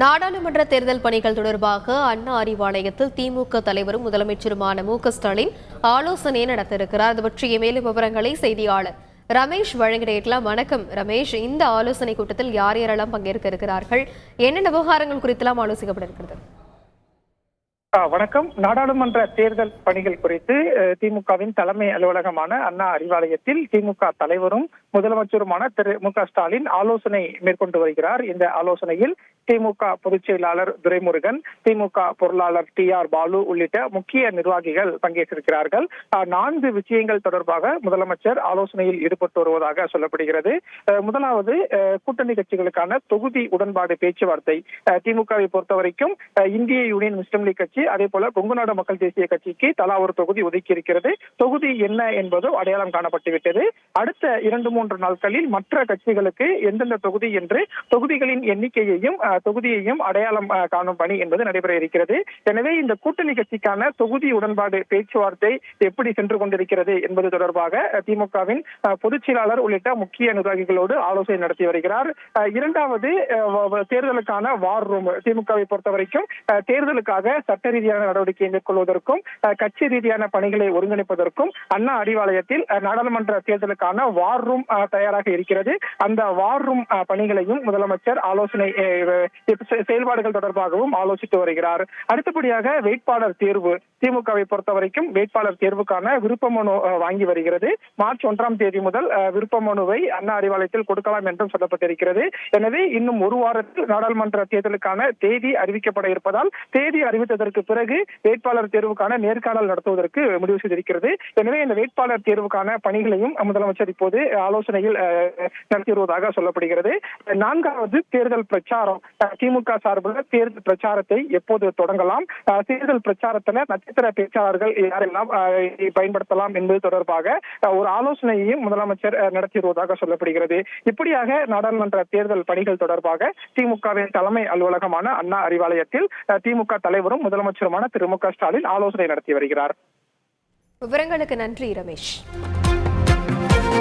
நாடாளுமன்ற தேர்தல் பணிகள் தொடர்பாக அண்ணா அறிவாலயத்தில் திமுக தலைவரும் முதலமைச்சருமான மு.க.ஸ்டாலின் ஆலோசனை நடத்தியிருக்கிறார். அது பற்றிய மேலும் விவரங்களை செய்தியாளர் ரமேஷ் வழங்கிடலாம். வணக்கம் ரமேஷ், இந்த ஆலோசனை கூட்டத்தில் யார் யாரெல்லாம் பங்கேற்க இருக்கிறார்கள், என்னென்ன விவகாரங்கள் குறித்தெல்லாம் ஆலோசிக்கப்பட இருக்கிறது? வணக்கம். நாடாளுமன்ற தேர்தல் பணிகள் குறித்து திமுகவின் தலைமை அலுவலகமான அண்ணா அறிவாலயத்தில் திமுக தலைவரும் முதலமைச்சருமான திரு மு.க.ஸ்டாலின் ஆலோசனை மேற்கொண்டு வருகிறார். இந்த ஆலோசனையில் திமுக பொதுச் செயலாளர் துரைமுருகன், திமுக பொருளாளர் டி.ஆர். பாலு உள்ளிட்ட முக்கிய நிர்வாகிகள் பங்கேற்றிருக்கிறார்கள். 4 விஷயங்கள் தொடர்பாக முதலமைச்சர் ஆலோசனையில் ஈடுபட்டு வருவதாக சொல்லப்படுகிறது. முதலாவது, கூட்டணி கட்சிகளுக்கான தொகுதி உடன்பாடு பேச்சுவார்த்தை. திமுகவை பொறுத்தவரைக்கும் இந்திய யூனியன் முஸ்லிம் லீக் கட்சி, அதே போல கொங்குநாடு மக்கள் தேசிய கட்சிக்கு தலா ஒரு தொகுதி ஒதுக்கி இருக்கிறது. தொகுதி என்ன என்பதோ அடையாளம் காணப்பட்டுவிட்டது. அடுத்த 2-3 நாட்களில் மற்ற கட்சிகளுக்கு எந்தெந்த தொகுதி என்று தொகுதிகளின் எண்ணிக்கையையும் தொகுதியையும் அடையாளம் காணும் பணி என்பது நடைபெற இருக்கிறது. எனவே இந்த கூட்டணி கட்சிக்கான தொகுதி உடன்பாடு பேச்சுவார்த்தை எப்படி சென்று கொண்டிருக்கிறது என்பது தொடர்பாக திமுகவின் பொதுச் செயலாளர் உள்ளிட்ட முக்கிய நிர்வாகிகளோடு ஆலோசனை நடத்தி வருகிறார். இரண்டாவது, தேர்தலுக்கான வார் ரூம். திமுகவை பொறுத்தவரைக்கும் தேர்தலுக்காக சட்ட ரீதியான நடவடிக்கை மேற்கொள்வதற்கும் கட்சி ரீதியான பணிகளை ஒருங்கிணைப்பதற்கும் அண்ணா அறிவாலயத்தில் நாடாளுமன்ற தேர்தலுக்கான வார் ரூம் தயாராக இருக்கிறது. அந்த வார் ரூம் பணிகளையும் முதலமைச்சர் ஆலோசனை செயல்பாடுகள் தொடர்பாகவும் ஆலோசித்து வருகிறார். அடுத்தபடியாக வேட்பாளர் தேர்வு. திமுகவை பொறுத்தவரைக்கும் வேட்பாளர் தேர்வுக்கான விருப்ப மனு வாங்கி வருகிறது. மார்ச் 1ஆம் தேதி முதல் விருப்ப மனுவை அண்ணா அறிவாலயத்தில் கொடுக்கலாம் என்றும் சொல்லப்பட்டிருக்கிறது. எனவே இன்னும் ஒரு வாரத்தில் நாடாளுமன்ற தேர்தலுக்கான தேதி அறிவிக்கப்பட இருப்பதால் தேதி அறிவித்ததற்கு பிறகு வேட்பாளர் தேர்வுக்கான நேர்காணல் நடத்துவதற்கு முடிவு செய்திருக்கிறது. எனவே இந்த வேட்பாளர் தேர்வுக்கான பணிகளையும் முதலமைச்சர் இப்போது ஆலோசனையில் நடத்தி வருவதாக சொல்லப்படுகிறது. 4வது, தேர்தல் பிரச்சாரம். திமுக சார்பில் தேர்தல் பிரச்சாரத்தை எப்போது தொடங்கலாம், தேர்தல் பிரச்சாரத்தில் நட்சத்திர பேச்சாளர்கள் யாரெல்லாம் பயன்படுத்தலாம் என்பது தொடர்பாக ஒரு ஆலோசனையையும் முதலமைச்சர் நடத்தி வருவதாக சொல்லப்படுகிறது. இப்படியாக நாடாளுமன்ற தேர்தல் பணிகள் தொடர்பாக திமுகவின் தலைமை அலுவலகமான அண்ணா அறிவாலயத்தில் திமுக தலைவரும் முதலமைச்சருமான திரு மு.க.ஸ்டாலின் ஆலோசனை நடத்தி வருகிறார். விவரங்களுக்கு நன்றி ரமேஷ்.